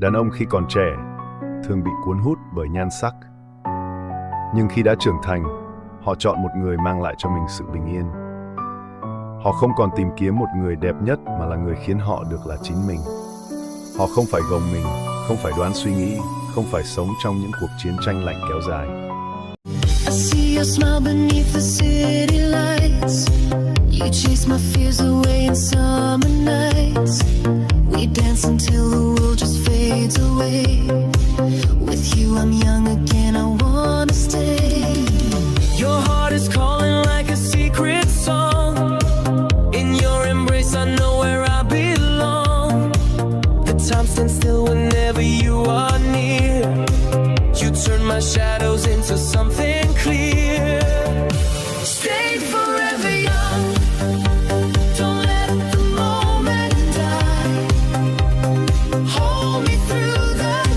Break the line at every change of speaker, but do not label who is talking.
Đàn ông khi còn trẻ thường bị cuốn hút bởi nhan sắc. Nhưng khi đã trưởng thành, họ chọn một người mang lại cho mình sự bình yên. Họ không còn tìm kiếm một người đẹp nhất mà là người khiến họ được là chính mình. Họ không phải gồng mình, không phải đoán suy nghĩ, không phải sống trong những cuộc chiến tranh lạnh kéo dài.
I see your smile beneath the city lights. You chase my fears away in summer nights. We dance until the world just fades away. With you I'm young again, I wanna stay.
Your heart is calling like a secret song. In your embrace I know where I belong. The time stands still whenever you are near. You turn my shadows into something clear. Stay forever young. Don't let the moment die. Hold me through the